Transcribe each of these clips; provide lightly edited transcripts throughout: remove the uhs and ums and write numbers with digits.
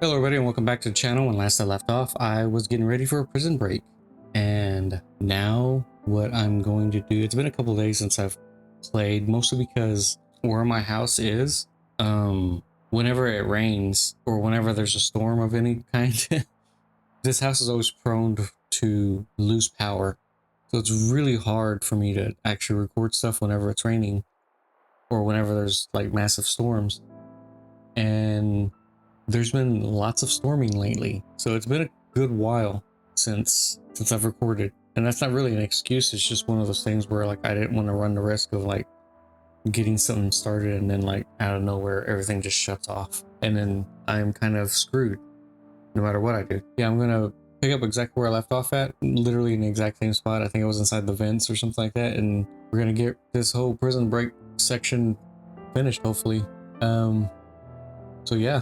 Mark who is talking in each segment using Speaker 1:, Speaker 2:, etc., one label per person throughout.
Speaker 1: Hello everybody and welcome back to the channel. When last I left off, I was getting ready for a prison break. And now what I'm going to do, it's been a couple days since I've played, mostly because where my house is, whenever it rains or whenever there's a storm of any kind, this house is always prone to lose power. So it's really hard for me to actually record stuff whenever it's raining or whenever there's like massive storms. And there's been lots of storming lately, so it's been a good while since I've recorded, and that's not really an excuse. It's just one of those things where like I didn't want to run the risk of like getting something started and then like out of nowhere everything just shuts off, and then I'm kind of screwed no matter what I do. Yeah, I'm gonna pick up exactly where I left off at, literally in the exact same spot. I think I was inside the vents or something like that, and we're gonna get this whole prison break section finished, hopefully. So yeah.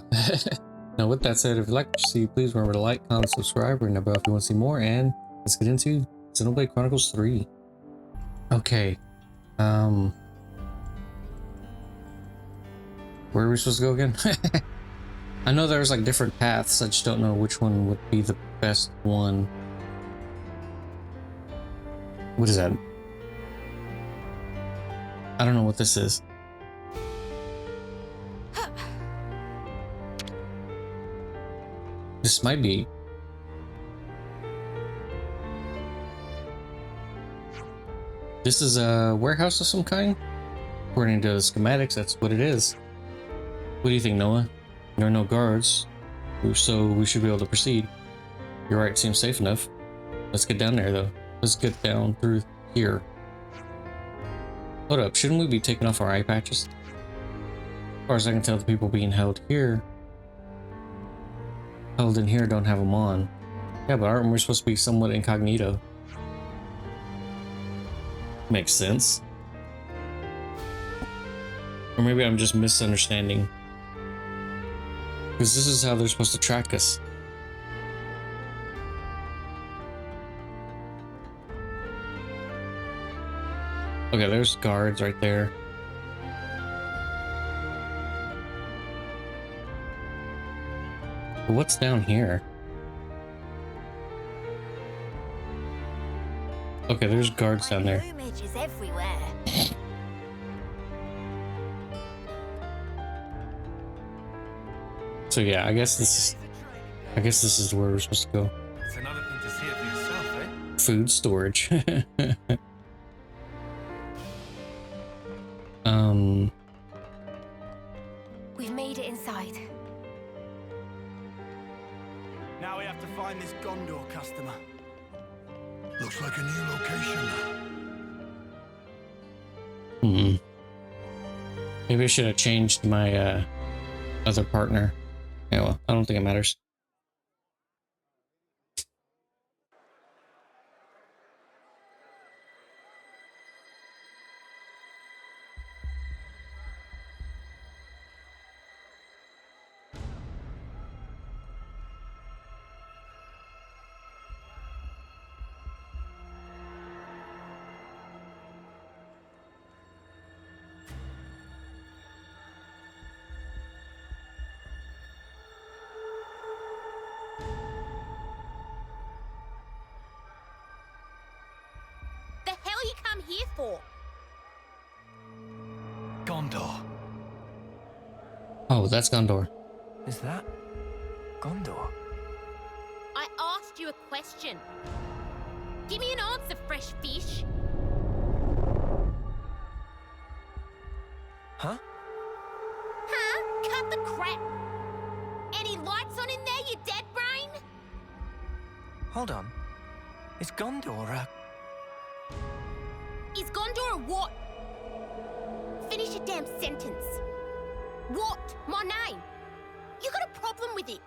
Speaker 1: Now with that said, if you'd like to see, please remember to like, comment, subscribe, ring the bell if you want to see more, and let's get into Xenoblade Chronicles 3. Okay. Where are we supposed to go again? I know there's like different paths, I just don't know which one would be the best one. What is that? I don't know what this is. This might be. This is a warehouse of some kind? According to the schematics, that's what it is. What do you think, Noah? There are no guards, so we should be able to proceed. You're right, seems safe enough. Let's get down there, though. Let's get down through here. Hold up, shouldn't we be taking off our eye patches? As far as I can tell, the people being held in here don't have them on. Yeah, but aren't we supposed to be somewhat incognito? Makes sense. Or maybe I'm just misunderstanding. Because this is how they're supposed to track us. Okay, there's guards right there. What's down here? Okay, there's guards down there. So yeah, I guess this is where we're supposed to go.
Speaker 2: It's another thing to see it for yourself, eh?
Speaker 1: Food storage.
Speaker 3: We've made it inside.
Speaker 4: Now we have to find this Ghondor customer. Looks like a new location.
Speaker 1: Maybe I should have changed my other partner. Yeah, well, I don't think it matters.
Speaker 3: The hell you come here for?
Speaker 4: Ghondor.
Speaker 1: Oh, that's Ghondor.
Speaker 4: Is that Ghondor?
Speaker 3: I asked you a question. Give me an answer, fresh fish.
Speaker 4: Huh?
Speaker 3: Huh? Cut the crap. Any lights on in there, you dead brain?
Speaker 4: Hold on. Is Ghondor
Speaker 3: Is Ghondor a what? Finish your damn sentence. What? My name? You got a problem with it?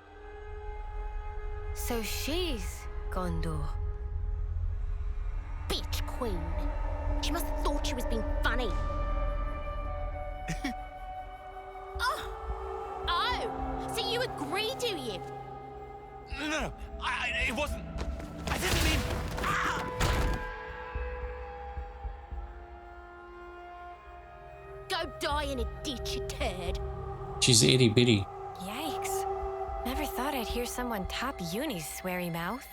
Speaker 5: So she's Ghondor.
Speaker 3: Bitch queen. She must have thought she was being funny. Oh, so you agree, do you?
Speaker 4: No. It wasn't. I didn't mean.
Speaker 3: Go die in a ditch, you turd.
Speaker 1: She's itty bitty.
Speaker 5: Yikes. Never thought I'd hear someone tap Uni's sweary mouth.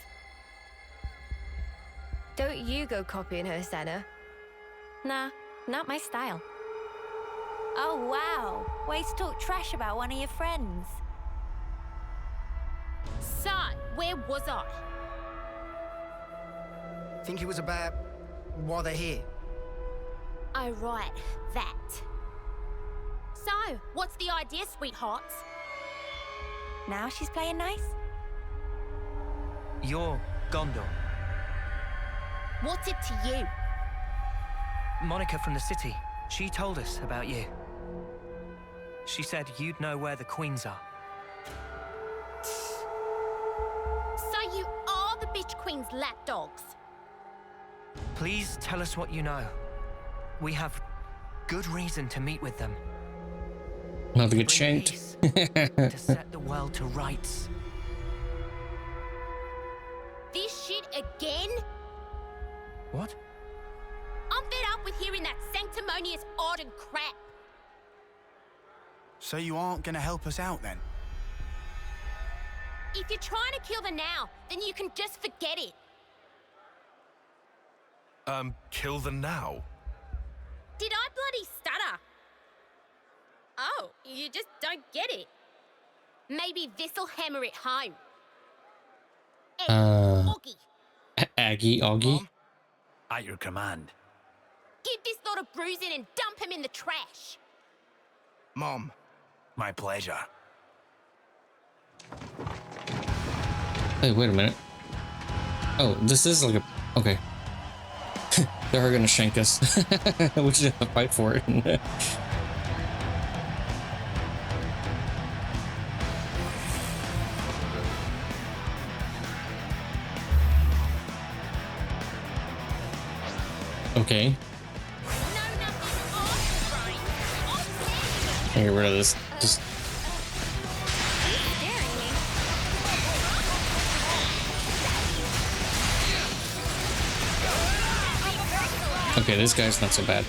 Speaker 5: Don't you go copying her, Senna. Nah, not my style.
Speaker 6: Oh, wow. Ways to talk trash about one of your friends.
Speaker 3: So, where was I?
Speaker 7: Think it was about why they're here.
Speaker 3: Oh, right, that. So, what's the idea, sweethearts?
Speaker 6: Now she's playing nice?
Speaker 8: You're Ghondor.
Speaker 3: What's it to you?
Speaker 8: Monica from the city. She told us about you. She said you'd know where the queens are.
Speaker 3: So you are the bitch queen's lapdogs?
Speaker 8: Please tell us what you know. We have good reason to meet with them.
Speaker 1: Not to get
Speaker 8: Bring
Speaker 1: shanked.
Speaker 8: peace to set the world to rights.
Speaker 3: This shit again?
Speaker 8: What?
Speaker 3: I'm fed up with hearing that sanctimonious odd and crap.
Speaker 4: So you aren't gonna help us out then?
Speaker 3: If you're trying to kill the now, then you can just forget it.
Speaker 2: Kill the now?
Speaker 3: Did I bloody stutter? Oh, you just don't get it. Maybe this'll hammer it home. Hey, Augie,
Speaker 1: Aggie, Augie.
Speaker 4: Mom? At your command.
Speaker 3: give this lot of bruising and dump him in the trash.
Speaker 4: Mom, my pleasure.
Speaker 1: Hey, wait a minute. Oh, this is like a... Okay. They're gonna shank us. We just have to fight for it. Okay. I'll get rid of this. Just... Okay, this guy's not so bad.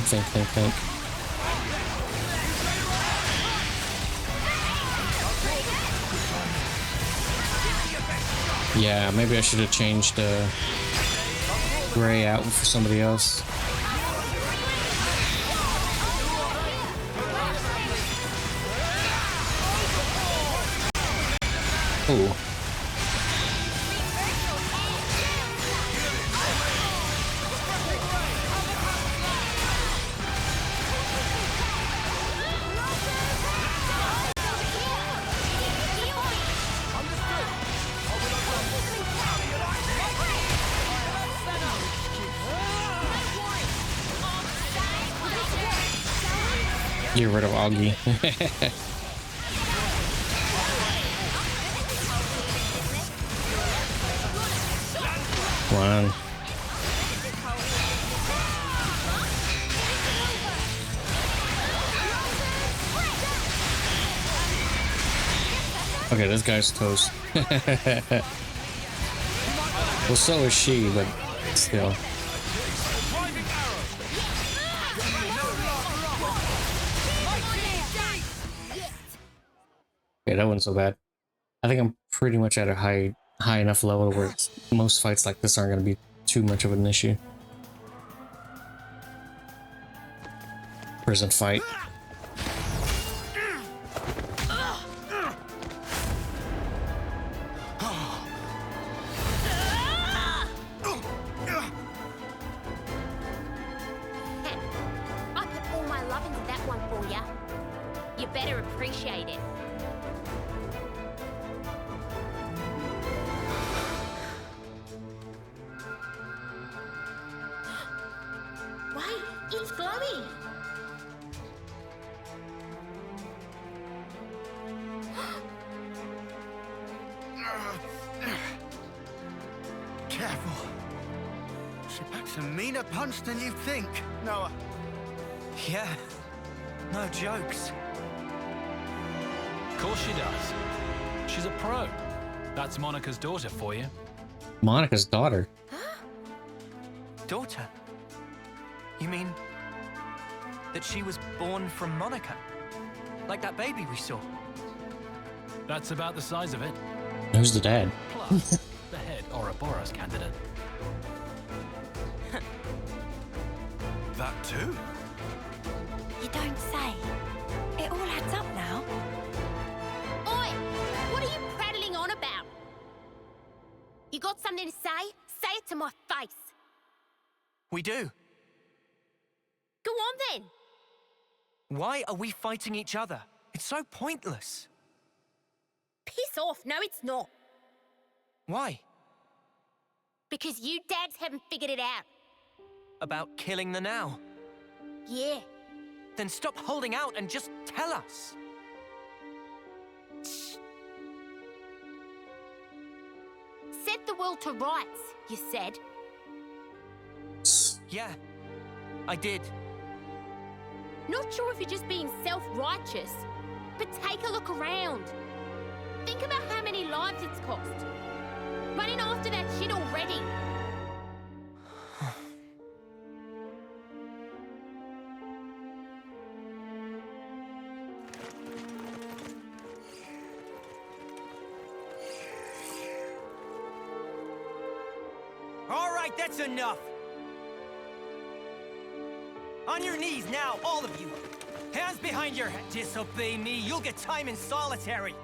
Speaker 1: Think. Yeah, maybe I should have changed Gray out for somebody else. Ooh. Get rid of Augie. Come on. Okay, this guy's toast. Well, so is she, but still. Okay, that wasn't so bad. I think I'm pretty much at a high enough level where most fights like this aren't going to be too much of an issue. Prison fight.
Speaker 3: I put all my love into that one for ya. You better appreciate it. Wait, it's glowing.
Speaker 4: Careful. She packs a meaner punch than you think, Noah.
Speaker 8: Yeah, no jokes.
Speaker 9: Of course she does. She's a pro. That's Monica's daughter for you.
Speaker 1: Monica's daughter.
Speaker 8: Daughter? You mean that she was born from Monica? like that baby we saw.
Speaker 9: That's about the size of it.
Speaker 1: Who's the dad?
Speaker 9: Plus, the head Ouroboros candidate.
Speaker 2: That too?
Speaker 6: You don't say. It all adds up now.
Speaker 3: Oi! What are you prattling on about? You got something to say? Say it to my face.
Speaker 8: We do.
Speaker 3: Go on then.
Speaker 8: Why are we fighting each other? It's so pointless.
Speaker 3: Piss off. No, it's not.
Speaker 8: Why?
Speaker 3: Because you dads haven't figured it out.
Speaker 8: About killing the now?
Speaker 3: Yeah.
Speaker 8: Then stop holding out and just tell us.
Speaker 3: Set the world to rights, you said.
Speaker 8: Yeah, I did.
Speaker 3: Not sure if you're just being self-righteous, but take a look around. Think about how many lives it's cost. Running after that shit already.
Speaker 7: All right, that's enough. On your knees now, all of you. Hands behind your head. Disobey me, you'll get time in solitary.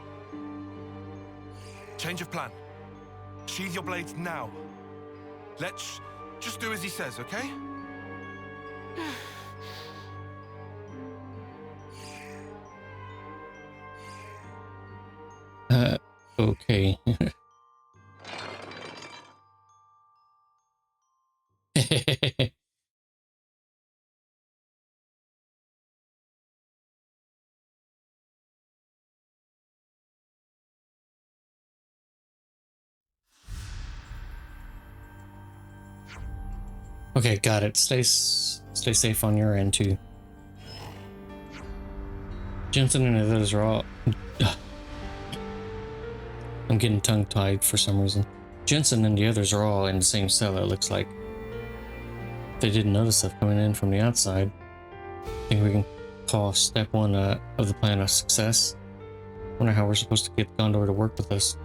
Speaker 2: Change of plan. Sheathe your blades now. Let's just do as he says, okay?
Speaker 1: Okay. Okay, got it. Stay safe on your end too. Jensen and the others are all. I'm getting tongue-tied for some reason. Jensen and the others are all in the same cell, it looks like. They didn't notice stuff coming in from the outside. I think we can call step one of the plan a success. Wonder how we're supposed to get Ghondor to work with us.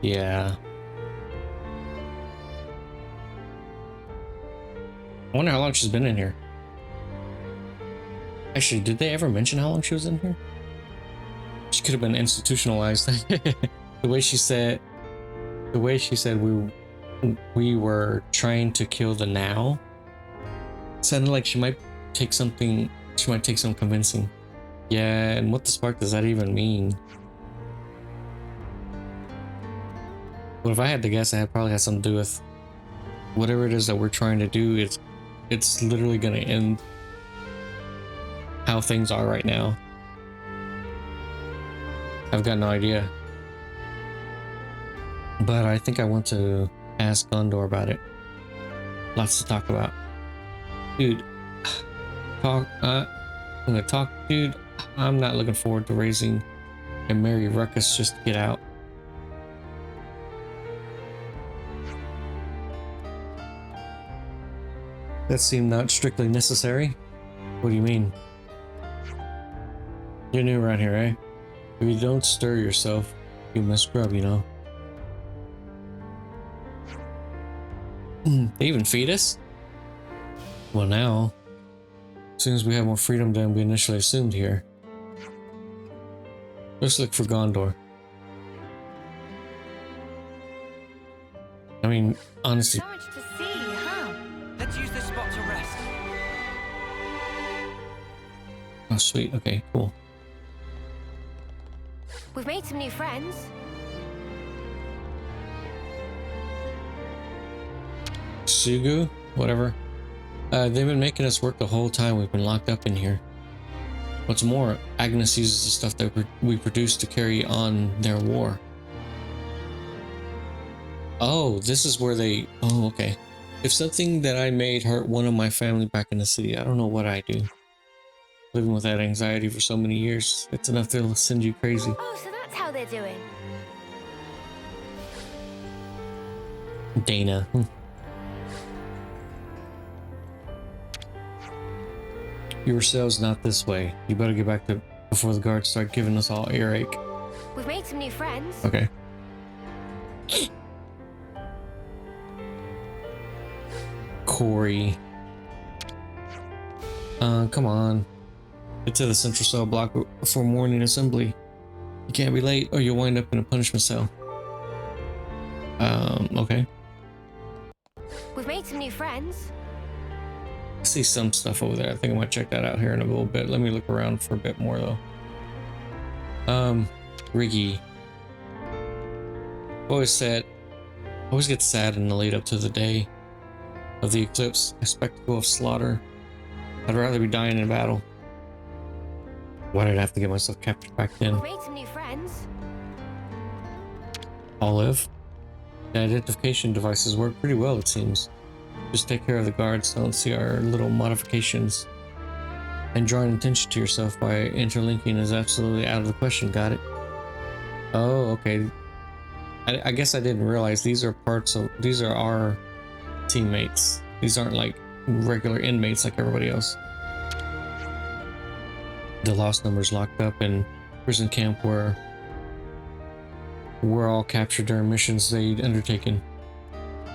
Speaker 1: Yeah. I wonder how long she's been in here. Actually, did they ever mention how long she was in here? She could have been institutionalized. The way she said we were trying to kill the now sounded like she might take some convincing. Yeah, and what the spark does that even mean? But if I had to guess, it probably has something to do with whatever it is that we're trying to do. It's literally gonna end how things are right now. I've got no idea. But I think I want to ask Ghondor about it. Lots to talk about. Dude, I'm gonna talk, dude. I'm not looking forward to raising a merry ruckus just to get out. That seemed not strictly necessary. What do you mean? You're new around here, eh? If you don't stir yourself, you must scrub, you know. They even feed us? Well, now, as soon as we have more freedom than we initially assumed here. Let's look for Ghondor. I mean, honestly.
Speaker 5: So much to see, huh?
Speaker 8: Let's use this spot to rest.
Speaker 1: Oh, sweet. Okay, cool.
Speaker 5: We've made some new friends.
Speaker 1: Sugu? Whatever. They've been making us work the whole time we've been locked up in here. What's more, Agnus uses the stuff that we produce to carry on their war. Oh, this is where they... Oh, okay. If something that I made hurt one of my family back in the city, I don't know what I do. Living with that anxiety for so many years, it's enough to send you crazy.
Speaker 5: Oh, so that's how they're doing.
Speaker 1: Dana. Your cell's not this way. You better get back to before the guards start giving us all earache.
Speaker 5: We've made some new friends.
Speaker 1: Okay. Corey. Come on. Get to the central cell block before morning assembly. You can't be late or you'll wind up in a punishment cell. Okay.
Speaker 5: We've made some new friends.
Speaker 1: I see some stuff over there. I think I might check that out here in a little bit. Let me look around for a bit more though. Riggy. Always get sad in the lead up to the day of the eclipse, a spectacle of slaughter. I'd rather be dying in battle. Why did I have to get myself captured back then?
Speaker 5: We've made some new friends.
Speaker 1: Olive. The identification devices work pretty well, it seems. Just take care of the guards so don't see our little modifications. And drawing attention to yourself by interlinking is absolutely out of the question, got it? Oh, okay. I guess I didn't realize these are our teammates. These aren't like regular inmates like everybody else. The lost numbers locked up in prison camp were all captured during missions they'd undertaken.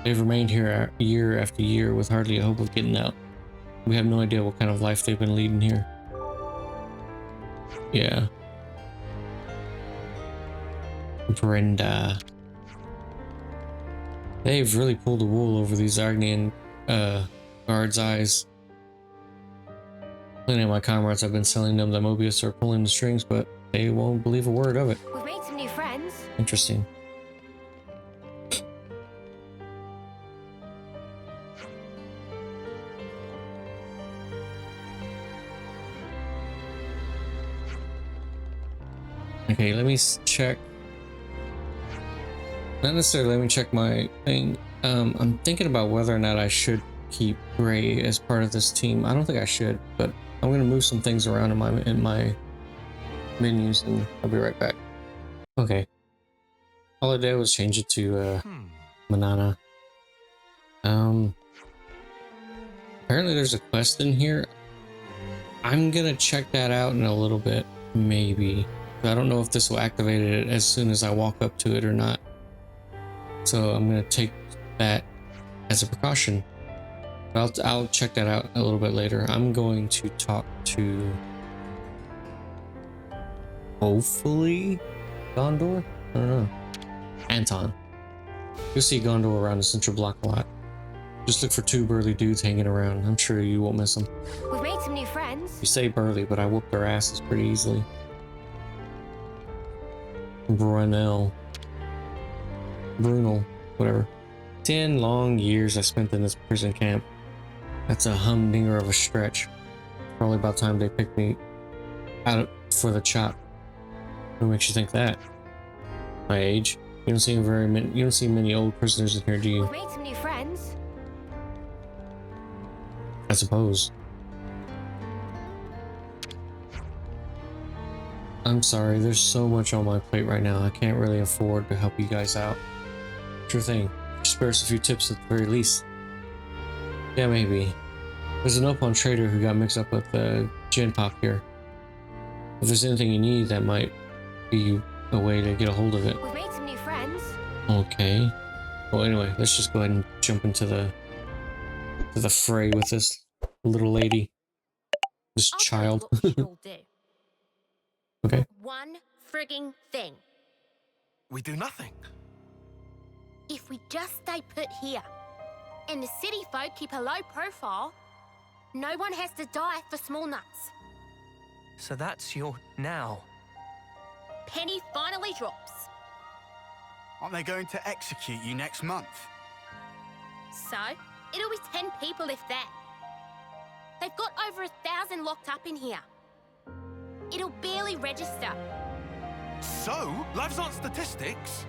Speaker 1: They've remained here year after year with hardly a hope of getting out. We have no idea what kind of life they've been leading here. Yeah. Brenda. They've really pulled the wool over these Agnian guards' eyes. Plenty of my comrades have been selling them the Mobius or pulling the strings, but they won't believe a word of it.
Speaker 5: We've made some new friends.
Speaker 1: Interesting. Okay, let me check. Not necessarily let me check my thing. I'm thinking about whether or not I should keep Gray as part of this team. I don't think I should, but I'm gonna move some things around in my menus and I'll be right back. Okay. All I did was change it to Manana. Apparently there's a quest in here. I'm gonna check that out in a little bit, maybe. I don't know if this will activate it as soon as I walk up to it or not. So I'm gonna take that as a precaution. But I'll check that out a little bit later. I'm going to talk to hopefully Ghondor? I don't know. Anton. You'll see Ghondor around the central block a lot. Just look for two burly dudes hanging around. I'm sure you won't miss them.
Speaker 5: We've made some new friends.
Speaker 1: You say burly, but I whoop their asses pretty easily. Brunel, whatever. 10 long years I spent in this prison camp. That's a humdinger of a stretch. Probably about time they picked me out for the chop. What makes you think that? My age? You don't see many old prisoners in here, do you?
Speaker 5: We've made some new friends.
Speaker 1: I suppose. I'm sorry, there's so much on my plate right now. I can't really afford to help you guys out. Sure thing. Spare us a few tips at the very least. Yeah, maybe. There's an Opon trader who got mixed up with the gin pop here. If there's anything you need, that might be a way to get a hold of it.
Speaker 5: We've made some new friends.
Speaker 1: Okay. Well, anyway, let's just go ahead and jump into the fray with this little lady. This
Speaker 3: I'll tell you
Speaker 1: child.
Speaker 3: what we should all do.
Speaker 1: Okay.
Speaker 3: One frigging thing.
Speaker 2: We do nothing.
Speaker 3: If we just stay put here, and the city folk keep a low profile, no one has to die for small nuts.
Speaker 8: So that's your now.
Speaker 3: Penny finally drops.
Speaker 4: Aren't they going to execute you next month?
Speaker 3: So, it'll be 10 people if that. They've got over 1,000 locked up in here. It'll barely register.
Speaker 2: So, lives aren't statistics.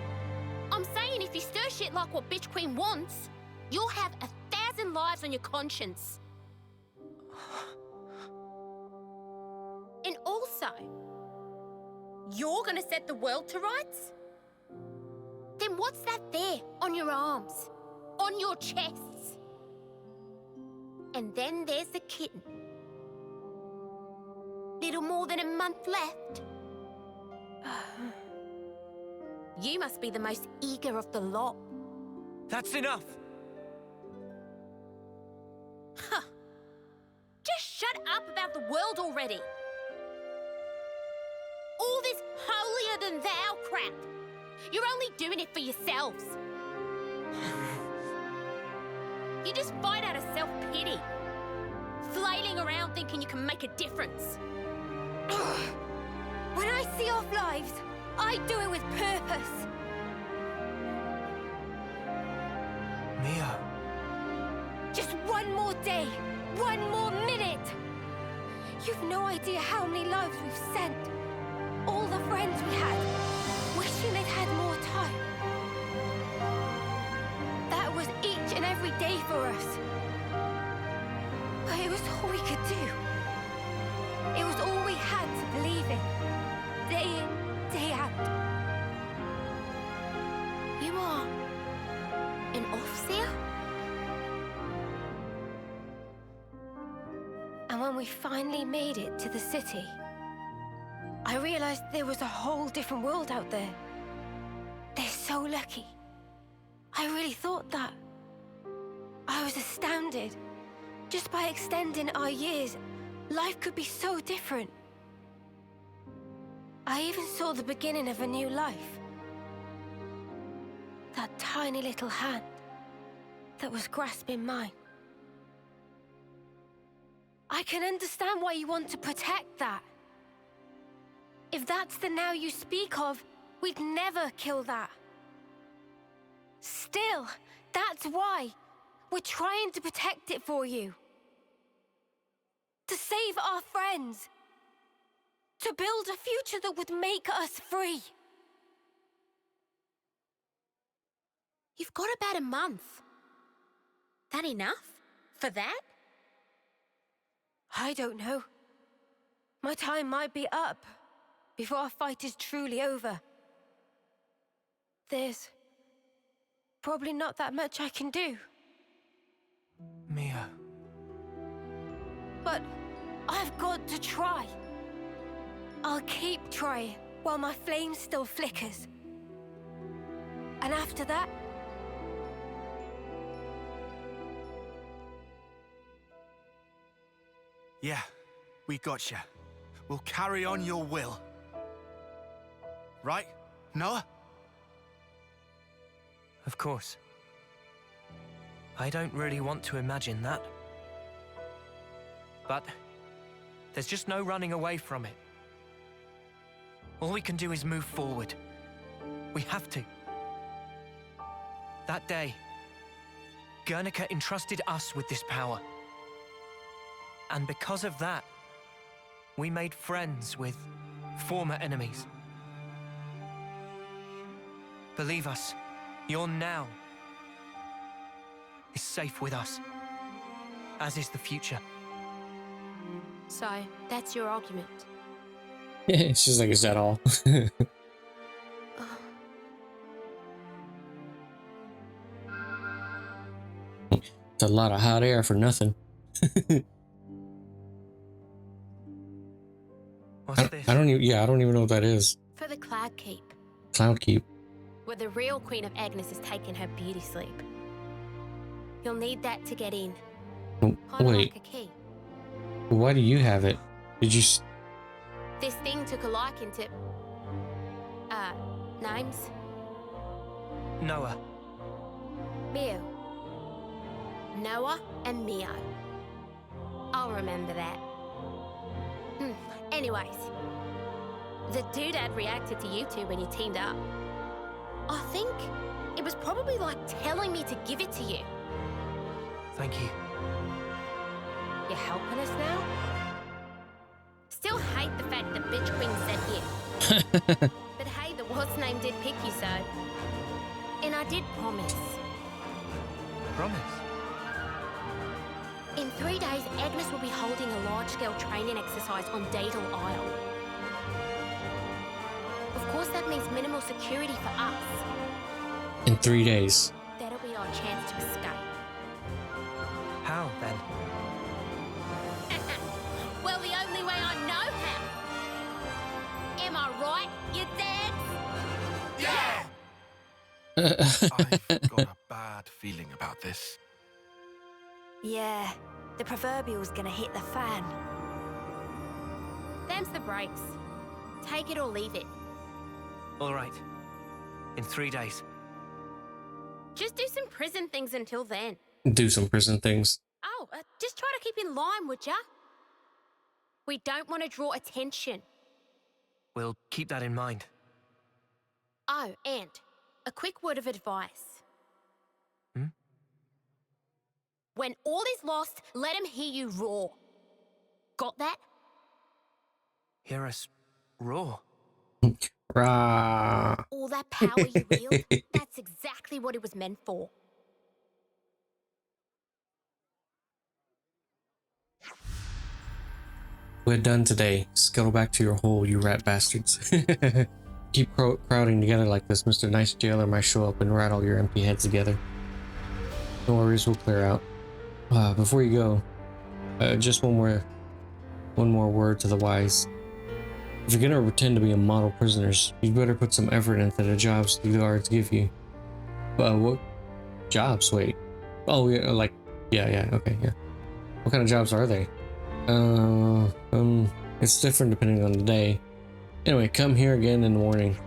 Speaker 3: I'm saying if you stir shit like what Bitch Queen wants, you'll have 1,000 lives on your conscience. And also, you're gonna set the world to rights? Then what's that there on your arms? On your chests? And then there's the kitten. little more than a month left. You must be the most eager of the lot.
Speaker 7: That's enough!
Speaker 3: Huh. Just shut up about the world already. All this holier-than-thou crap. You're only doing it for yourselves. You just fight out of self-pity. Flailing around thinking you can make a difference.
Speaker 5: When I see off lives, I do it with purpose.
Speaker 8: Mio.
Speaker 5: Just one more day, one more minute. You've no idea how many lives we've sent. All the friends we had, wishing they'd had more time. That was each and every day for us. But it was all we could do. It was all we had to believe in. Day in, day out.
Speaker 3: You are an overseer?
Speaker 5: And when we finally made it to the city, I realized there was a whole different world out there. They're so lucky. I really thought that. I was astounded. Just by extending our years, life could be so different. I even saw the beginning of a new life. That tiny little hand that was grasping mine. I can understand why you want to protect that. If that's the now you speak of, we'd never kill that. Still, that's why we're trying to protect it for you. To save our friends. To build a future that would make us free.
Speaker 3: You've got about a month. That enough? For that?
Speaker 5: I don't know. My time might be up before our fight is truly over. There's probably not that much I can do.
Speaker 8: Mio.
Speaker 5: But I've got to try. I'll keep trying while my flame still flickers. And after that,
Speaker 4: Yeah, we gotcha. We'll carry on your will. Right, Noah?
Speaker 8: Of course. I don't really want to imagine that. But there's just no running away from it. All we can do is move forward. We have to. That day, Guernica entrusted us with this power. And because of that, we made friends with former enemies. Believe us, your now is safe with us, as is the future.
Speaker 3: So, that's your argument.
Speaker 1: She's like, is that all? It's a lot of hot air for nothing.
Speaker 8: What's this?
Speaker 1: I don't even know what that is.
Speaker 3: For the Cloud Keep,
Speaker 1: Cloud Keep.
Speaker 3: where the real Queen of Agnus is taking her beauty sleep. You'll need that to get in.
Speaker 1: Oh,
Speaker 3: Kind of
Speaker 1: wait,
Speaker 3: like a key.
Speaker 1: why do you have it? Did you?
Speaker 3: This thing took a liking to... names?
Speaker 8: Noah.
Speaker 3: Mio. Noah and Mio. I'll remember that. Anyways, the doodad reacted to you two when you teamed up. I think it was probably like telling me to give it to you.
Speaker 8: Thank you.
Speaker 3: You're helping us now? Still hate the fact that Bitch Queen sent you. But hey, the what's name did pick you, so... And I did promise.
Speaker 8: Promise.
Speaker 3: In 3 days, Agnus will be holding a large-scale training exercise on Daedal Isle. Of course, that means minimal security for us.
Speaker 1: In 3 days.
Speaker 3: That'll be our chance to escape.
Speaker 8: How, then?
Speaker 3: Well, the only way I know how. right, you dads?
Speaker 2: Yeah! I've got a bad feeling about this.
Speaker 6: Yeah, the proverbial's gonna hit the fan.
Speaker 3: Them's the breaks. Take it or leave it.
Speaker 8: All right. In 3 days.
Speaker 3: Just do some prison things until then.
Speaker 1: Do some prison things.
Speaker 3: Oh, just try to keep in line, would ya? We don't want to draw attention.
Speaker 8: We'll keep that in mind.
Speaker 3: Oh, and a quick word of advice.
Speaker 8: Hmm?
Speaker 3: When all is lost, let 'em hear you roar. Got that?
Speaker 8: Hear us roar.
Speaker 1: Rah.
Speaker 3: All that power you wield, that's exactly what it was meant for.
Speaker 1: We're done today. Scuttle back to your hole, you rat bastards. Keep crowding together like this. Mr. Nice Jailer might show up and rattle your empty heads together. No worries, we'll clear out. Before you go, just one more word to the wise. If you're gonna pretend to be a model prisoners, you'd better put some effort into the jobs the guards give you. What jobs? Wait. Oh, yeah, okay, yeah. What kind of jobs are they? It's different depending on the day. Anyway, come here again in the morning.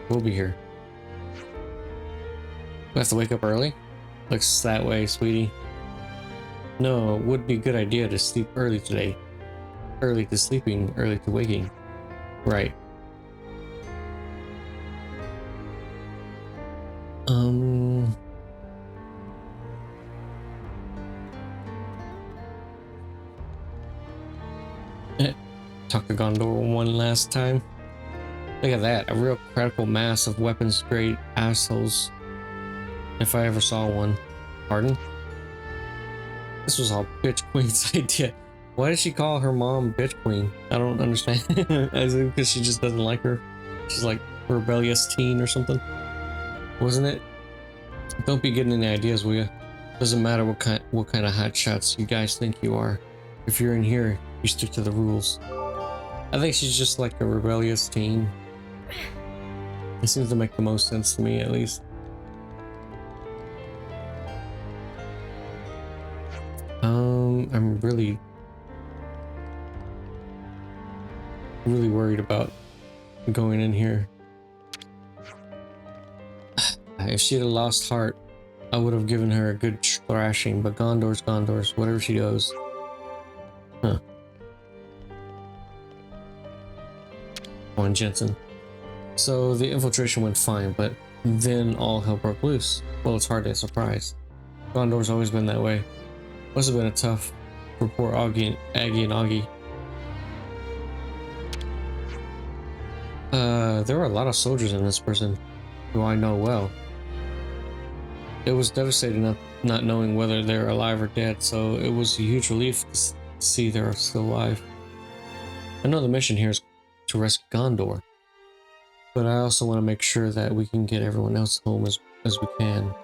Speaker 1: We'll be here. We have to wake up early? Looks that way, sweetie. No, it would be a good idea to sleep early today. Early to sleeping, early to waking. Right. Talk to Ghondor one last time. Look at that, a real critical mass of weapons grade assholes. If I ever saw one. Pardon? This was all Bitch Queen's idea. Why did she call her mom Bitch Queen? I don't understand. Is it because she just doesn't like her? She's like a rebellious teen or something? Wasn't it? Don't be getting any ideas, will ya? Doesn't matter what kind of hotshots you guys think you are. If you're in here, you stick to the rules. I think she's just like a rebellious teen. It seems to make the most sense to me, at least. I'm really worried about going in here. If she had lost heart, I would have given her a good thrashing, but Gondor's, whatever she does. Huh. On Jensen. So the infiltration went fine, but then all hell broke loose. Well, it's hardly a surprise. Gondor's always been that way. Must have been a tough for poor Aggie and Augie. There were a lot of soldiers in this prison, who I know well. It was devastating not knowing whether they're alive or dead, so it was a huge relief to see they're still alive. I know the mission here is to rescue Ghondor, but I also want to make sure that we can get everyone else home as we can,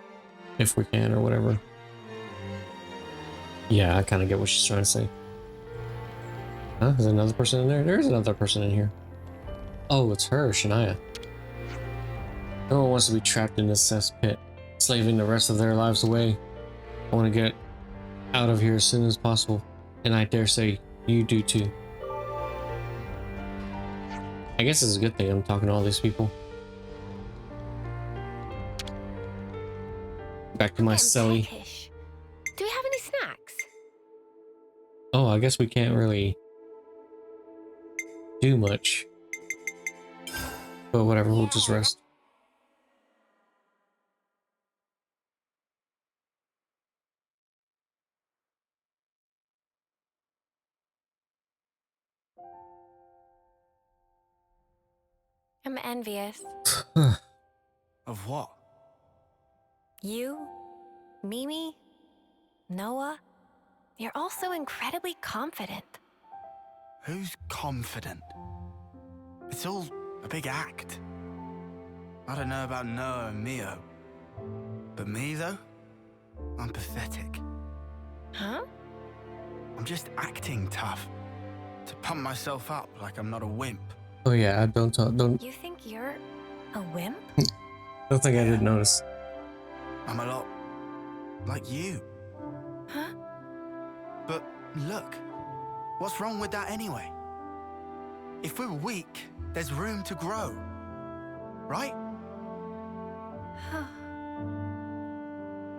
Speaker 1: if we can, or whatever. Yeah, I kind of get what she's trying to say. Huh? Is there another person in there? There is another person in here. Oh, it's her, Shania. No one wants to be trapped in this cesspit, slaving the rest of their lives away. I want to get out of here as soon as possible, and I dare say you do too. I guess it's a good thing I'm talking to all these people. Back to my celly.
Speaker 3: Do we have any snacks?
Speaker 1: Oh, I guess we can't really do much. But whatever, we'll just rest.
Speaker 5: I'm envious.
Speaker 4: Of what?
Speaker 5: You, Mimi, Noah, you're all so incredibly confident.
Speaker 4: Who's confident? It's all a big act. I don't know about Noah and Mio. But me, though? I'm pathetic.
Speaker 5: Huh?
Speaker 4: I'm just acting tough. To pump myself up like I'm not a wimp.
Speaker 1: Oh yeah, don't
Speaker 5: You think you're a wimp?
Speaker 1: think I didn't notice.
Speaker 4: I'm a lot like you.
Speaker 5: Huh?
Speaker 4: But look, what's wrong with that anyway? If we're weak, there's room to grow. Right?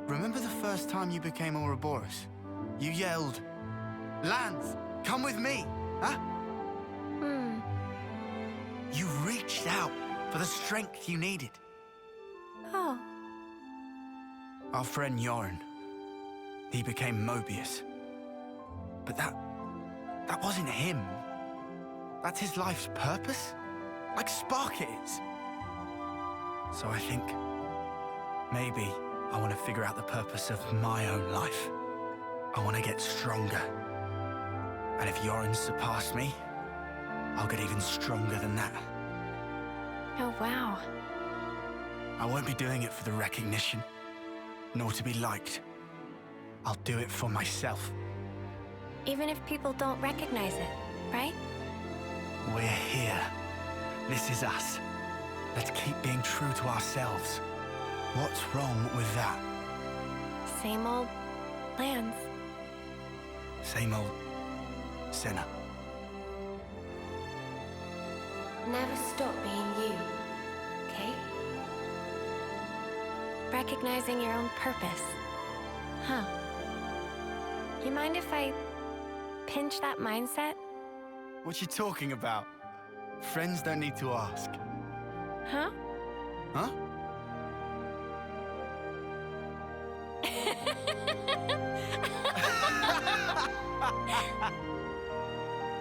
Speaker 4: Remember the first time you became Ouroboros? You yelled, "Lance, come with me!" Huh? You reached out for the strength you needed.
Speaker 5: Oh.
Speaker 4: Our friend Yoren, he became Mobius. But that wasn't him. That's his life's purpose? Like Spark it is. So I think maybe I want to figure out the purpose of my own life. I want to get stronger. And if Yoren surpassed me, I'll get even stronger than that.
Speaker 5: Oh, wow.
Speaker 4: I won't be doing it for the recognition, nor to be liked. I'll do it for myself.
Speaker 5: Even if people don't recognize it, right?
Speaker 4: We're here. This is us. Let's keep being true to ourselves. What's wrong with that?
Speaker 5: Same old plans.
Speaker 4: Same old sinner.
Speaker 5: Never stop being you, okay? Recognizing your own purpose. Huh. You mind if I pinch that mindset?
Speaker 4: What you talking about? Friends don't need to ask.
Speaker 5: Huh?
Speaker 4: Huh?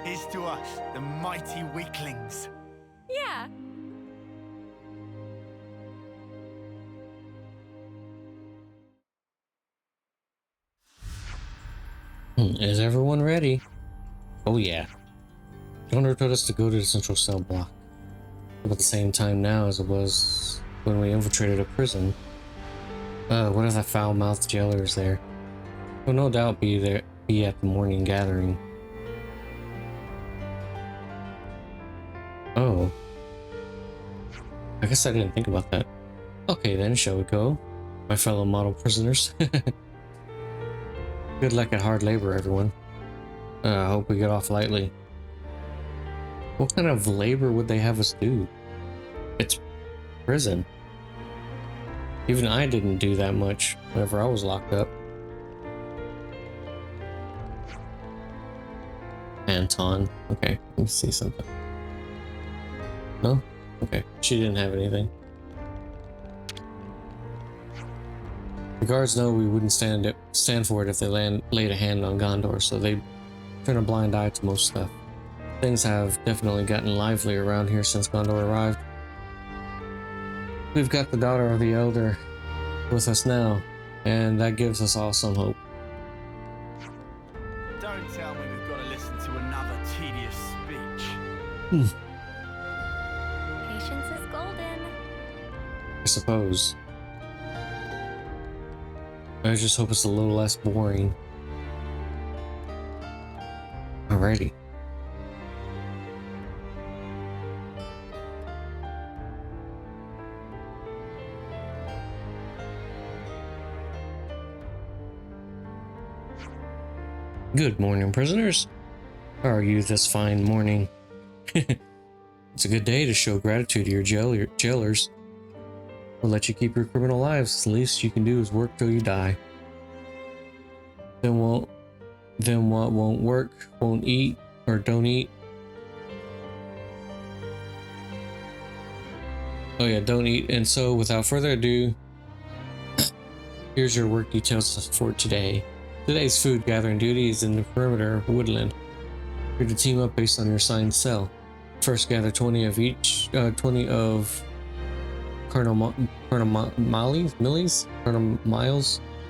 Speaker 4: Here's to us, the mighty weaklings.
Speaker 5: Yeah.
Speaker 1: Is everyone ready? Oh yeah. Ghondor told us to go to the central cell block. About the same time now as it was when we infiltrated a prison. What if that foul-mouthed jailer is there? He'll no doubt be at the morning gathering. Oh. I guess I didn't think about that. Okay then, shall we go? My fellow model prisoners. Good luck at hard labor, everyone. I hope we get off lightly. What kind of labor would they have us do? It's prison. Even I didn't do that much whenever I was locked up. Anton. Okay, let me see something. No? Okay, she didn't have anything. The guards know we wouldn't stand for it if they laid a hand on Ghondor, so they turn a blind eye to most stuff. Things have definitely gotten lively around here since Ghondor arrived. We've got the daughter of the Elder with us now, and that gives us all some hope.
Speaker 4: Don't tell me we've got to listen to another tedious speech.
Speaker 5: Patience is golden.
Speaker 1: I suppose. I just hope it's a little less boring. Alrighty. Good morning, prisoners. How are you this fine morning? It's a good day to show gratitude to your jailers. We'll let you keep your criminal lives. The least you can do is work till you die. Then what won't work, won't eat, or don't eat? Oh yeah, don't eat. And so, without further ado, here's your work details for today. Today's food gathering duty is in the perimeter woodland. You're to team up based on your assigned cell. First, gather 20 of each, 20 of Colonel Miles,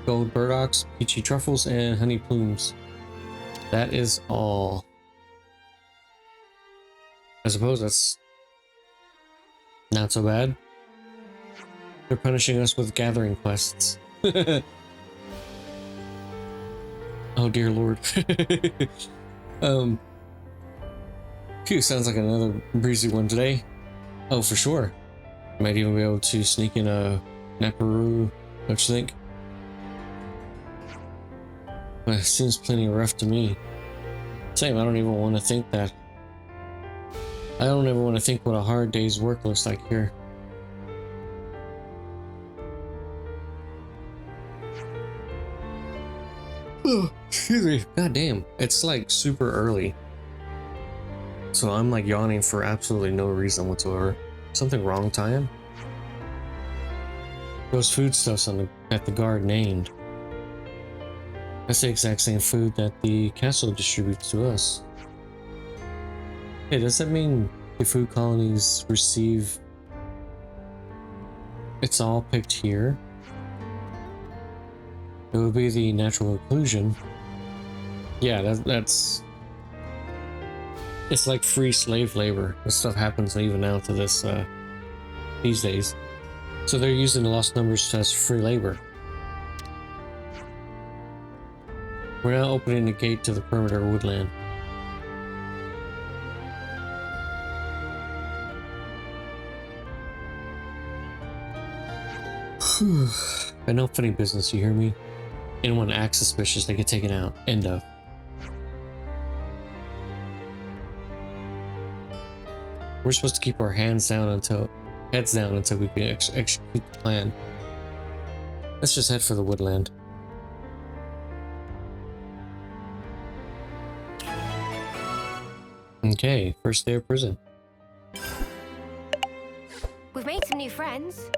Speaker 1: gold burdocks, peachy truffles, and honey plumes. That is all. I suppose that's not so bad. They're punishing us with gathering quests. Oh dear lord. Phew, sounds like another breezy one today. Oh, for sure. Might even be able to sneak in a Naparu, don't you think? But it seems plenty rough to me. Same, I don't even want to think that. I don't ever want to think what a hard day's work looks like here. Oh, excuse me. God damn, it's like super early. So I'm like yawning for absolutely no reason whatsoever. Something wrong, Time? Those foodstuffs that the guard named. That's the exact same food that the castle distributes to us. Hey, does that mean the food colonies receive... It's all picked here? It would be the natural inclusion. Yeah, that's... It's like free slave labor. This stuff happens even now to this, these days. So they're using the lost numbers as free labor. We're now opening the gate to the perimeter woodland. I know funny business, you hear me? Anyone acts suspicious, they get taken out. End of. We're supposed to keep our heads down until we can execute the plan. Let's just head for the woodland. Okay, first day of prison.
Speaker 5: We've made some new friends.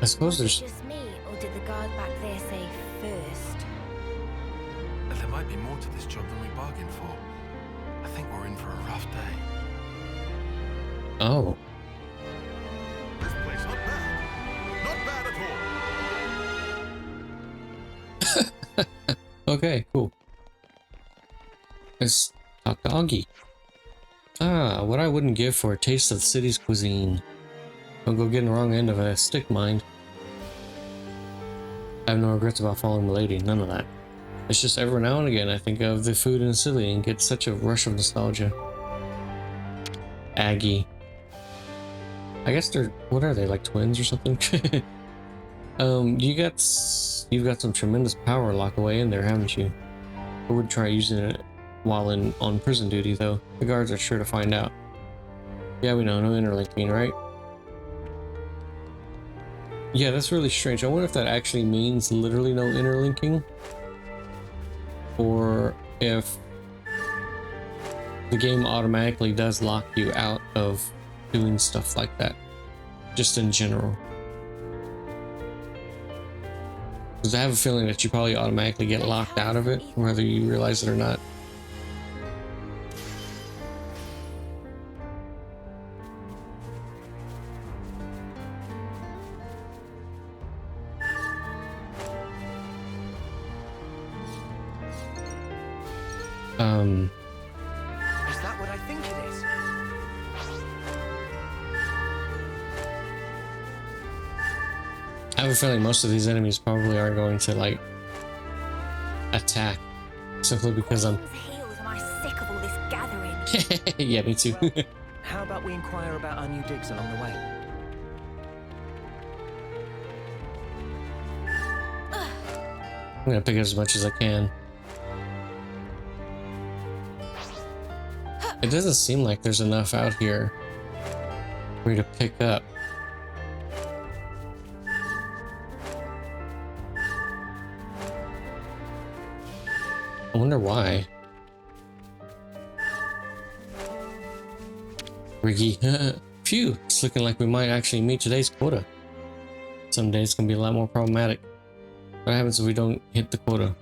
Speaker 1: I suppose there's...
Speaker 5: Just me, or did the guard back there say first?
Speaker 2: There might be more to this job than we bargained for. I think we're in for a rough day.
Speaker 1: Oh.
Speaker 2: This place not bad. Not bad at all.
Speaker 1: Okay, cool. Let's talk to Augie. Ah, what I wouldn't give for a taste of the city's cuisine. Don't go getting the wrong end of a stick, mind. I have no regrets about following Milady, none of that. It's just every now and again I think of the food in Sicily and get such a rush of nostalgia. Aggie. I guess they're, what are they, like twins or something? You've got some tremendous power locked away in there, haven't you? I would try using it while on prison duty, though. The guards are sure to find out. Yeah, we know, no interlinking, right? Yeah, that's really strange. I wonder if that actually means literally no interlinking, or if the game automatically does lock you out of doing stuff like that, just in general. Because I have a feeling that you probably automatically get locked out of it, whether you realize it or not.
Speaker 7: Is that what I think it is?
Speaker 1: I have a feeling most of these enemies probably are going to, like, attack simply because I'm...
Speaker 6: Heels, am I sick of all this gathering?
Speaker 1: Yeah, me too.
Speaker 7: How about we inquire about our new digs along the way?
Speaker 1: I'm gonna pick as much as I can. It doesn't seem like there's enough out here for me to pick up. I wonder why. Ricky, phew, it's looking like we might actually meet today's quota. Some days can be a lot more problematic. What happens if we don't hit the quota?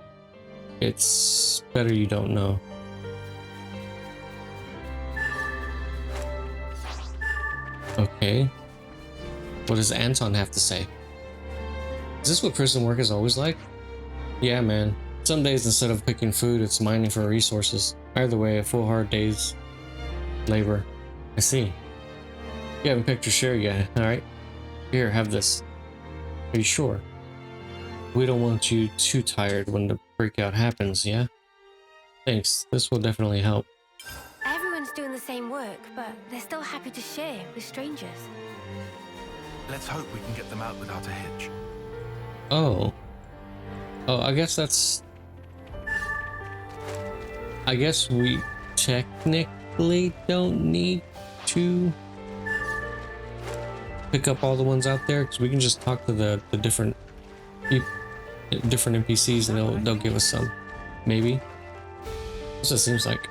Speaker 1: It's better you don't know. Okay. What does Anton have to say? Is this what prison work is always like? Yeah, man. Some days instead of picking food, it's mining for resources. Either way, a full hard day's labor. I see. You haven't picked your share yet, alright? Here, have this. Are you sure? We don't want you too tired when the breakout happens, yeah? Thanks, this will definitely help.
Speaker 5: Everyone's doing the same work, but they're still happy to share with strangers.
Speaker 2: Let's hope we can get them out without a hitch.
Speaker 1: Oh. Oh, I guess that's... I guess we technically don't need to pick up all the ones out there, because we can just talk to the different NPCs and they'll give us some. Maybe. That's what it seems like.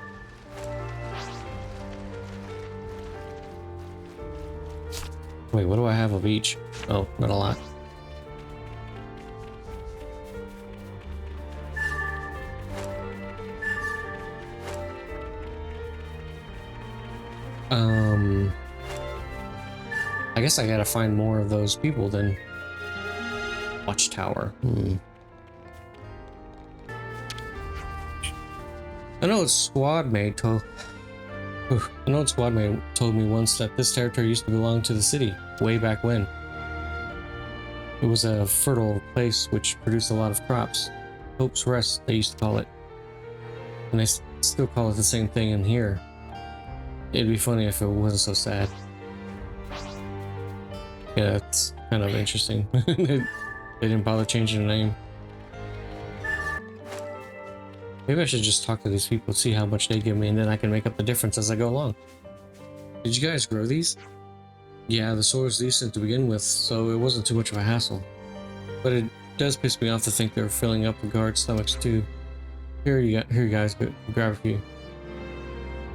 Speaker 1: Wait, what do I have of each? Oh, not a lot. I guess I gotta find more of those people then. Watchtower. I know it's Squad Mate told me once that this territory used to belong to the city, way back when. It was a fertile place which produced a lot of crops. Hope's Rest, they used to call it. And they still call it the same thing in here. It'd be funny if it wasn't so sad. Yeah, that's kind of interesting. They didn't bother changing the name. Maybe I should just talk to these people, see how much they give me, and then I can make up the difference as I go along. Did you guys grow these? Yeah, the soil was decent to begin with, so it wasn't too much of a hassle. But it does piss me off to think they're filling up the guards' stomachs too. Here you guys, grab a few.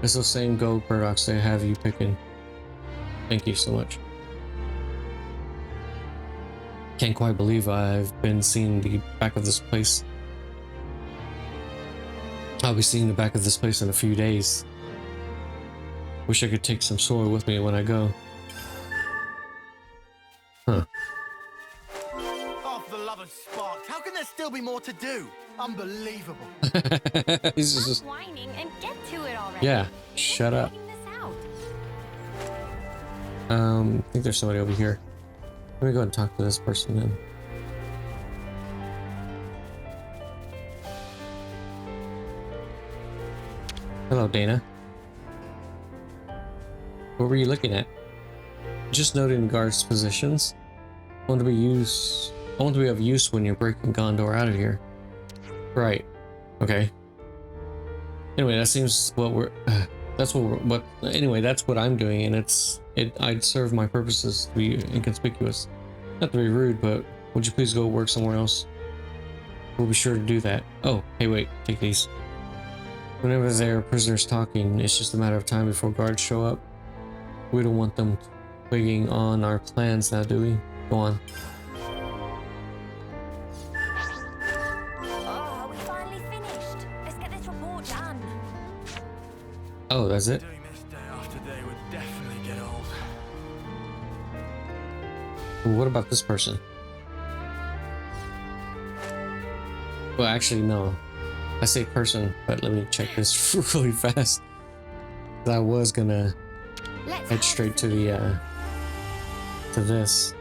Speaker 1: It's those same gold burdocks they have you picking. Thank you so much. Can't quite believe I've been seeing the back of this place. I'll be seeing the back of this place in a few days. Wish I could take some soil with me when I go. Huh.
Speaker 4: Oh, for the love of Sparks, how can there still be more to do? Unbelievable.
Speaker 1: He's just...
Speaker 3: Stop whining and get to it already.
Speaker 1: Yeah, shut up. I think there's somebody over here. Let me go and talk to this person then. Hello, Dana. What were you looking at? Just noting guards' positions. I want to be of use when you're breaking Ghondor out of here. Right. Okay. Anyway, that seems what we're. That's what anyway, that's what I'm doing, and I'd serve my purposes to be inconspicuous. Not to be rude, but would you please go work somewhere else? We'll be sure to do that. Oh, hey, wait, take these. Whenever there are prisoners talking, it's just a matter of time before guards show up. We don't want them twigging on our plans now, do we? Go on.
Speaker 6: Oh, we finally finished. Let's get this report done.
Speaker 1: Oh, that's it?
Speaker 4: Doing this day after day would definitely get old.
Speaker 1: What about this person? Well, actually, no. I say person, but let me check this really fast. I was gonna head straight to the to this.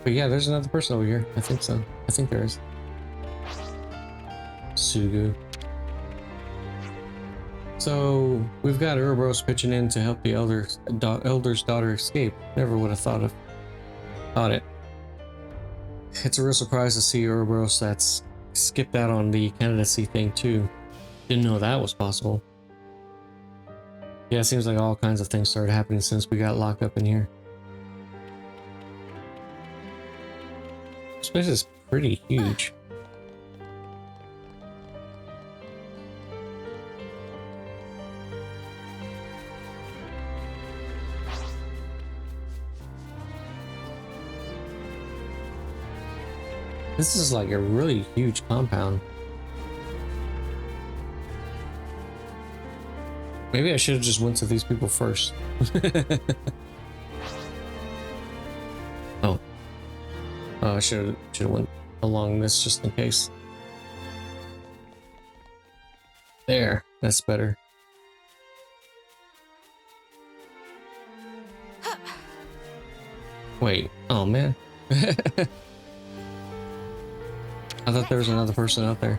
Speaker 1: But yeah, there's another person over here. I think so. I think there is. Sugu. So we've got Ouroboros pitching in to help the elder's daughter escape. Never would have thought it. It's a real surprise to see Ouroboros that's skipped out on the candidacy thing too. Didn't know that was possible. Yeah, it seems like all kinds of things started happening since we got locked up in here. This place is pretty huge. This is like a really huge compound. Maybe I should have just went to these people first. Oh. Oh, I should have went along this just in case. There. That's better. Wait, oh man. I thought there was another person out there.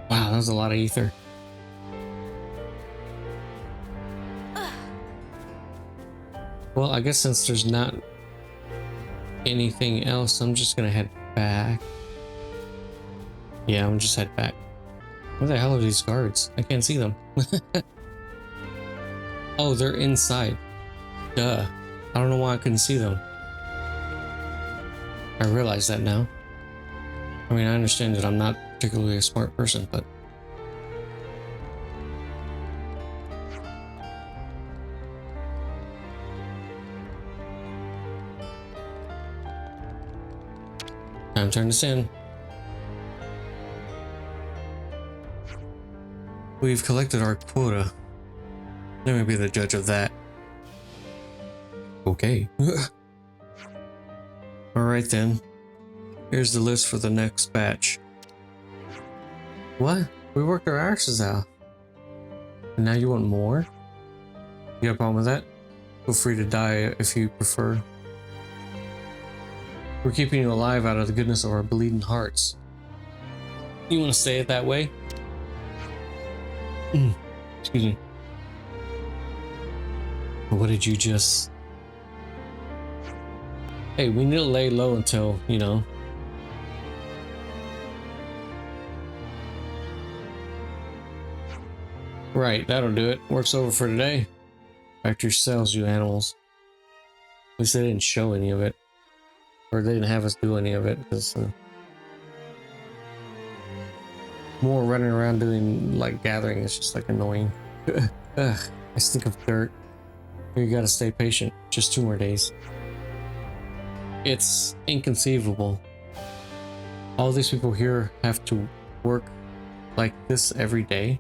Speaker 1: Wow, that was a lot of ether. Well, I guess since there's not anything else, I'm just gonna head back. Yeah, I'm just head back. Where the hell are these guards? I can't see them. Oh, they're inside. Duh. I don't know why I couldn't see them. I realize that now. I mean, I understand that I'm not particularly a smart person, but... Time to turn this in. We've collected our quota. Let me be the judge of that. Okay. Alright then. Here's the list for the next batch. What? We worked our asses out. And now you want more? You got a problem with that? Feel free to die if you prefer. We're keeping you alive out of the goodness of our bleeding hearts. You want to say it that way? Excuse me. What did you just... Hey, we need to lay low until, you know. Right, that'll do it. Work's over for today. Back to your cells, you animals. At least they didn't show any of it. Or they didn't have us do any of it, because... more running around doing, like, gathering is just, like, annoying. Ugh, I stink of dirt. You gotta stay patient. Just 2 more days. It's inconceivable. All these people here have to work like this every day.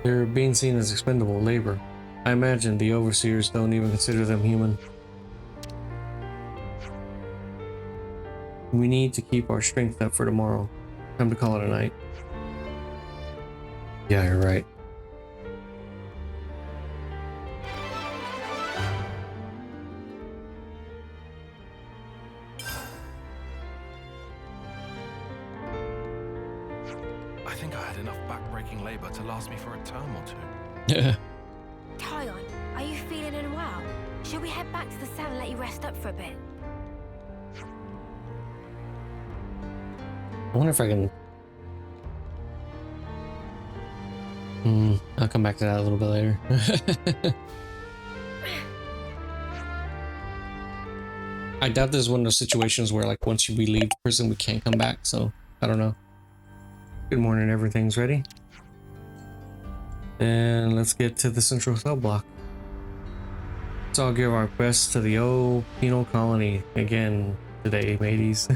Speaker 1: They're being seen as expendable labor. I imagine the overseers don't even consider them human. We need to keep our strength up for tomorrow. Time to call it a night. Yeah, you're right.
Speaker 2: I think I had enough back-breaking labor to last me for a term or 2.
Speaker 1: Yeah.
Speaker 5: Kion, are you feeling unwell? Should we head back to the cell and let you rest up for a bit?
Speaker 1: I wonder if I can... I'll come back to that a little bit later. I doubt this is one of those situations where, like, once we leave prison, we can't come back, so I don't know. Good morning, everything's ready. And let's get to the central cell block. Let's all give our best to the old penal colony again today, mateys.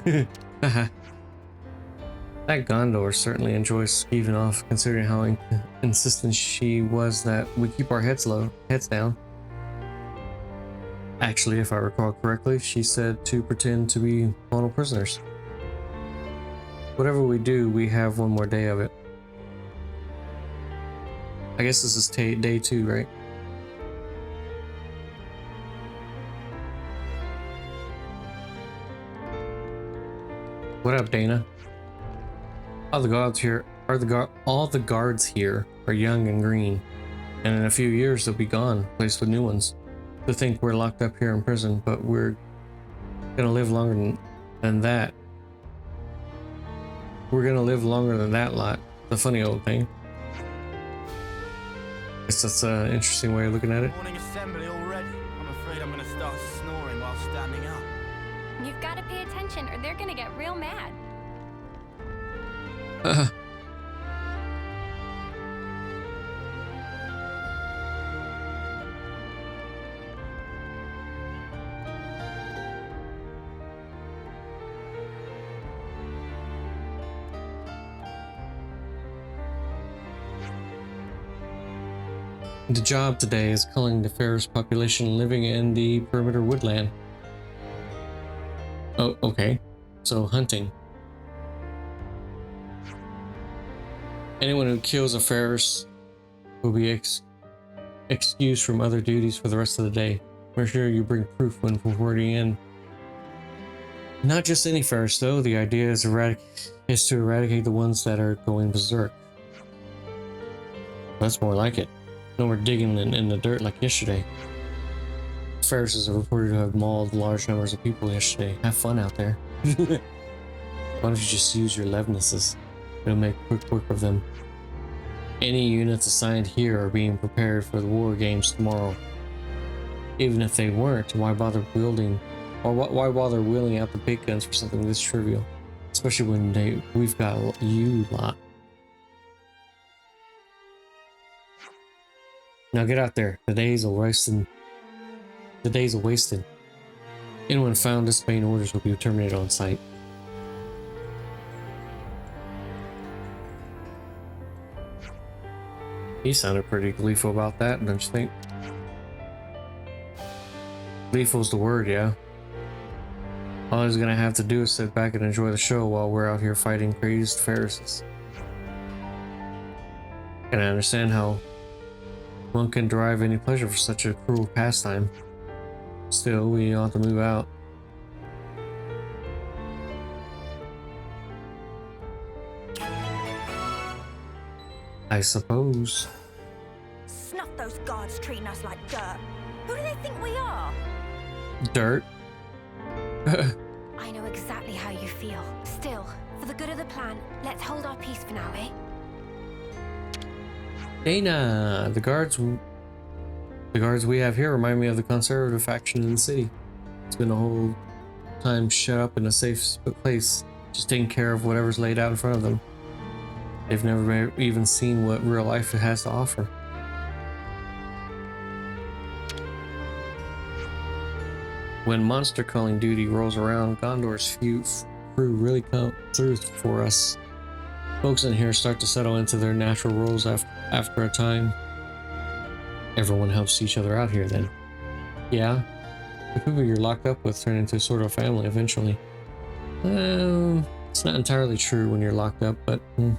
Speaker 1: That Ghondor certainly enjoys skeeving off, considering how insistent she was that we keep our heads down. Actually, if I recall correctly, she said to pretend to be model prisoners. Whatever we do, we have 1 more day of it. I guess this is day 2, right? What up, Dana? All the guards here are young and green, and in a few years they'll be gone, replaced with new ones. To think we're locked up here in prison, but we're gonna live longer than that. We're gonna live longer than that lot. The funny old thing. Guess that's an interesting way of looking at it.
Speaker 4: Morning assembly already. I'm afraid I'm gonna start snoring while standing up.
Speaker 6: You've got to pay attention or they're gonna get real mad.
Speaker 1: The job today is culling the Feris population living in the perimeter woodland. Oh, okay. So hunting. Anyone who kills a Feris will be excused from other duties for the rest of the day. Make sure you bring proof when reporting in. Not just any Feris though, the idea is to eradicate the ones that are going berserk. That's more like it. No more digging in the dirt like yesterday. Feris are reported to have mauled large numbers of people yesterday. Have fun out there. Why don't you just use your levnesses? It'll make quick work of them. Any units assigned here are being prepared for the war games tomorrow. Even if they weren't, why bother wielding, or why bother wheeling out the big guns for something this trivial? Especially when we've got you lot. Now get out there. The days are wasted. Anyone found disobeying orders will be terminated on sight. He sounded pretty gleeful about that, don't you think? Gleeful's the word, yeah. All he's gonna have to do is sit back and enjoy the show while we're out here fighting crazed Ferises. And I understand how one can derive any pleasure for such a cruel pastime. Still, we ought to move out. I suppose.
Speaker 6: Snuff those guards treating us like dirt. Who do they think we are?
Speaker 1: Dirt?
Speaker 5: I know exactly how you feel. Still, for the good of the plan, let's hold our peace for now, eh?
Speaker 1: Dana, the guards we have here remind me of the conservative faction in the city. It's been a whole time shut up in a safe place, just taking care of whatever's laid out in front of them. They've never even seen what real life has to offer. When monster culling duty rolls around, Gondor's crew really come through for us. Folks in here start to settle into their natural roles after a time. Everyone helps each other out here then. Yeah, the people you're locked up with turn into sort of family eventually. It's not entirely true when you're locked up, but you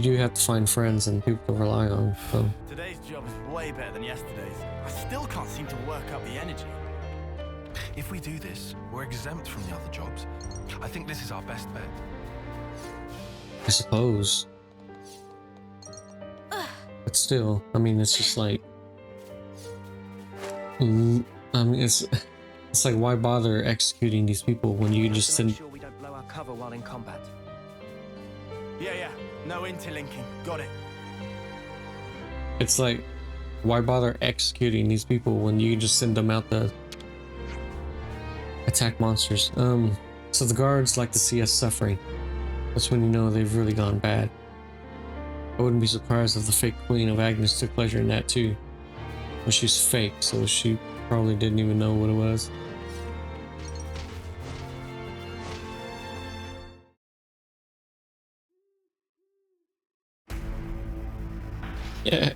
Speaker 1: do have to find friends and people to rely on. So.
Speaker 4: Today's job is way better than yesterday's. I still can't seem to work up the energy.
Speaker 2: If we do this, we're exempt from the other jobs. I think this is our best bet.
Speaker 1: I suppose. But still, I mean, it's just like... I mean, it's like, why bother executing these people when you can just send...
Speaker 8: Make sure we don't blow our cover while in combat.
Speaker 4: Yeah. No interlinking. Got it.
Speaker 1: It's like, why bother executing these people when you can just send them out to attack monsters? So the guards like to see us suffering. That's when you know they've really gone bad. I wouldn't be surprised if the fake Queen of Agnus took pleasure in that too. But she's fake, so she probably didn't even know what it was. Yeah,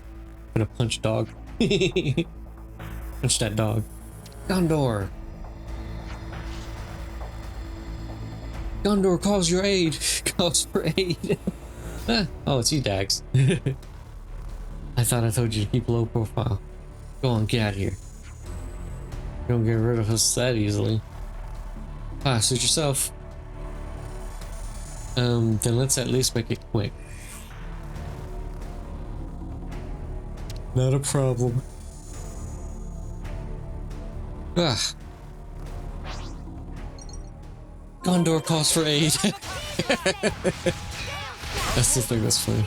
Speaker 1: gonna punch dog. Punch that dog. Ghondor! Ghondor calls your aid! Calls for aid! Oh, it's you, Dax. I thought I told you to keep low profile. Go on, get out of here. You don't get rid of us that easily. Suit yourself. Then let's at least make it quick. Not a problem. Ghondor calls for aid. I still think that's funny.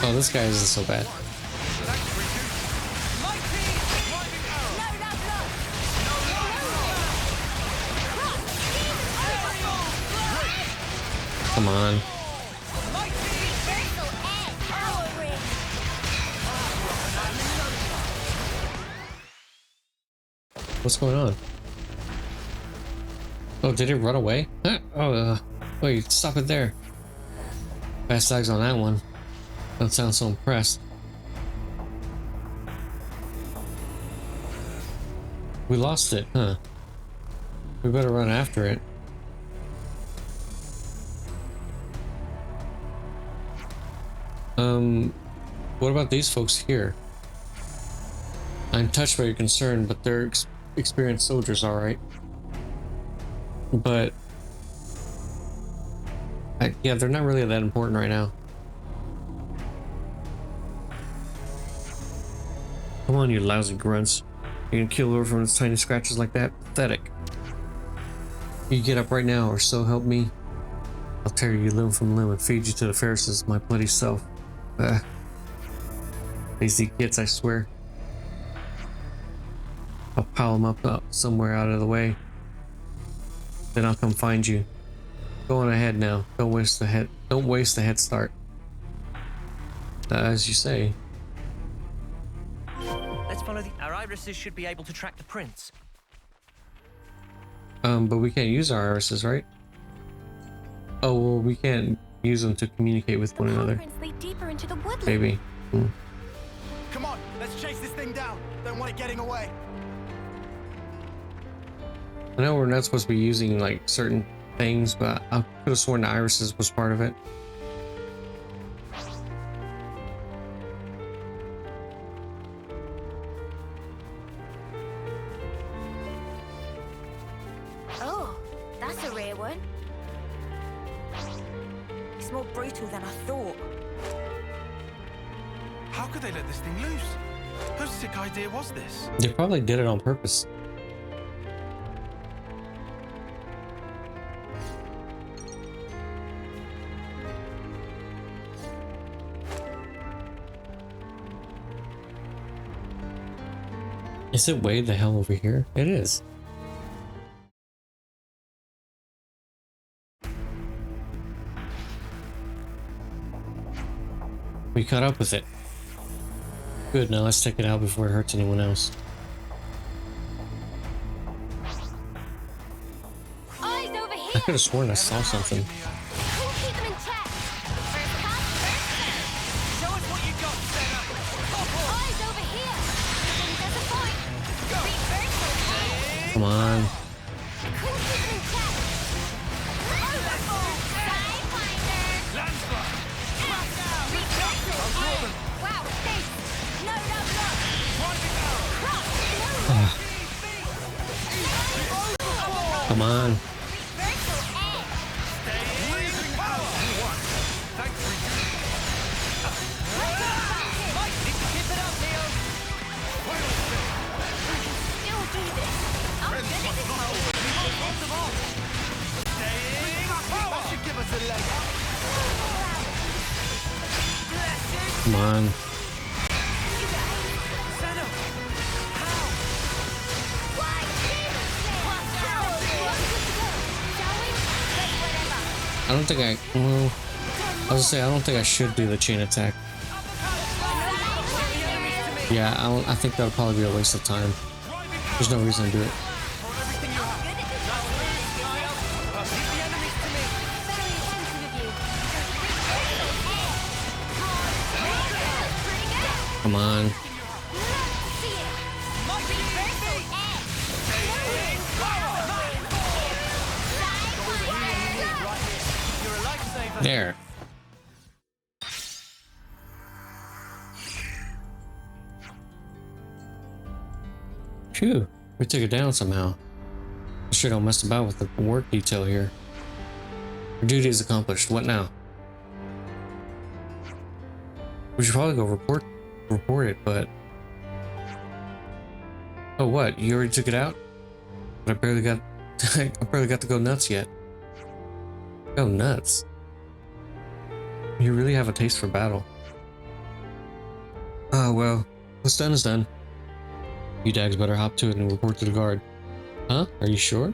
Speaker 1: Oh, this guy isn't so bad. Come on. What's going on? Oh, did it run away? Huh? Oh, wait, stop it there. Fast tags on that one. Don't sound so impressed. We lost it, huh? We better run after it. What about these folks here? I'm touched by your concern, but they're experienced soldiers, alright. But yeah, they're not really that important right now. Come on, you lousy grunts. You can kill over from its tiny scratches like that? Pathetic. You get up right now, or so help me. I'll tear you limb from limb and feed you to the Feris, my bloody self. Lazy kids, I swear. I'll pile them up somewhere out of the way. Then I'll come find you. Go on ahead now. Don't waste the head start. As you say.
Speaker 8: Let's follow our irises should be able to track the prints.
Speaker 1: But we can't use our irises, right? Oh, well, we can't use them to communicate with one another.
Speaker 3: Prints lead deeper into the woodland.
Speaker 1: Maybe.
Speaker 4: Come on, let's chase this thing down. Don't want it getting away.
Speaker 1: I know we're not supposed to be using like certain things, but I could have sworn the irises was part of it.
Speaker 3: Oh, that's a rare one.
Speaker 6: It's more brutal than I thought.
Speaker 2: How could they let this thing loose? Whose sick idea was this?
Speaker 1: They probably did it on purpose. Is it way the hell over here? It is. We caught up with it. Good, now let's take it out before it hurts anyone else.
Speaker 3: Eyes over here.
Speaker 1: I could have sworn I saw something.
Speaker 3: Who'll keep them in check? First come, first served.
Speaker 7: Show us what you got, Senna.
Speaker 3: Eyes over here. There's a point. Reversal head.
Speaker 1: Come on.
Speaker 3: Who'll keep them in check? Overboard. Sidewinder.
Speaker 7: Landsbar.
Speaker 3: Reversal head. Wow, thanks. No, no, no. Cross.
Speaker 1: Come on.
Speaker 3: Reversal head.
Speaker 7: Losing power. Thanks for keep it up, Mio.
Speaker 3: Still do this. I'm good at this mode.
Speaker 7: Most of all.
Speaker 4: That should give us a leg up.
Speaker 1: Come on.
Speaker 7: Senna. How?
Speaker 3: Why
Speaker 1: I don't think I. Well, I was gonna say I don't think I should do the chain attack. Yeah, I think that'll probably be a waste of time. There's no reason to do it. Come on. There. Phew, we took it down somehow. I sure don't mess about with the work detail here. Our duty is accomplished. What now? We should probably go report it, but... Oh, what? You already took it out? But I barely got to go nuts yet. Go nuts. You really have a taste for battle. Oh, well. What's done is done. You dags better hop to it and report to the guard. Huh? Are you sure?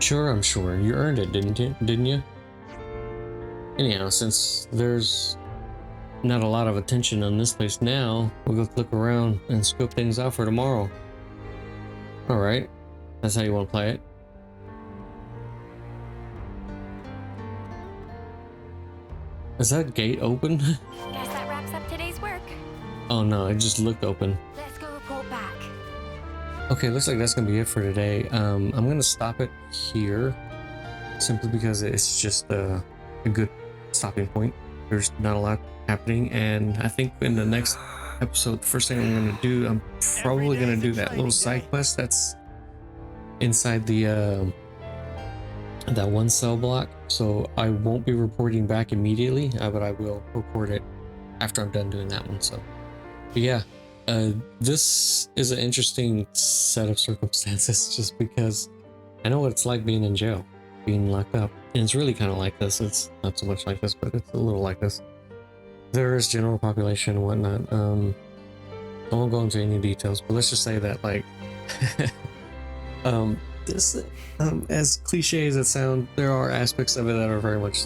Speaker 1: Sure, I'm sure. You earned it, didn't you? Anyhow, since there's not a lot of attention on this place now, we'll go look around and scope things out for tomorrow. Alright. That's how you want to play it. Is that gate open?
Speaker 6: Guess that wraps up today's work.
Speaker 1: Oh no, it just looked open.
Speaker 5: Let's go report back.
Speaker 1: Okay, looks like that's gonna be it for today. I'm gonna stop it here simply because it's just a good stopping point. There's not a lot happening, and I think in the next episode, the first thing I'm gonna do, I'm probably gonna do that little side quest that's inside the that one cell block. So I won't be reporting back immediately, but I will report it after I'm done doing that one. So but yeah, this is an interesting set of circumstances just because I know what it's like being in jail, being locked up, and it's really kind of like this. It's not so much like this, but it's a little like this. There is general population and whatnot. I won't go into any details, but let's just say that like this as cliche as it sounds, there are aspects of it that are very much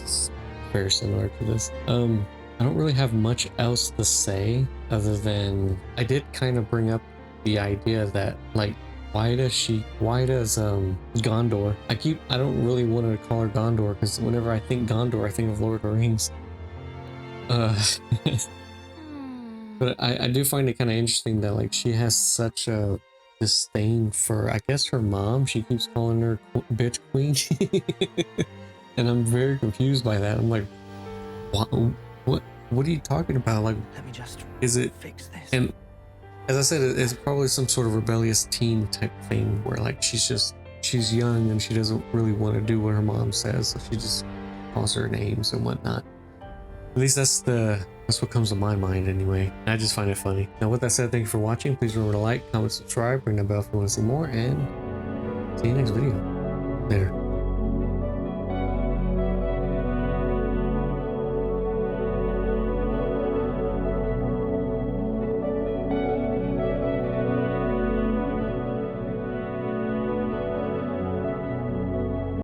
Speaker 1: very similar to this. I don't really have much else to say other than I did kind of bring up the idea that like why does Ghondor, I don't really want to call her Ghondor because whenever I think Ghondor I think of Lord of the Rings. But I do find it kind of interesting that like she has such a disdain for, I guess, her mom. She keeps calling her bitch queen. And I'm very confused by that. I'm like, what are you talking about? Like,
Speaker 8: Let me just
Speaker 1: is it
Speaker 8: fix this.
Speaker 1: And as I said, it's probably some sort of rebellious teen type thing where like she's young and she doesn't really want to do what her mom says, so she just calls her names and whatnot. At least that's what comes to my mind anyway. I just find it funny. Now with that said, thank you for watching. Please remember to like, comment, subscribe, ring that bell if you want to see more, and see you next video. Later.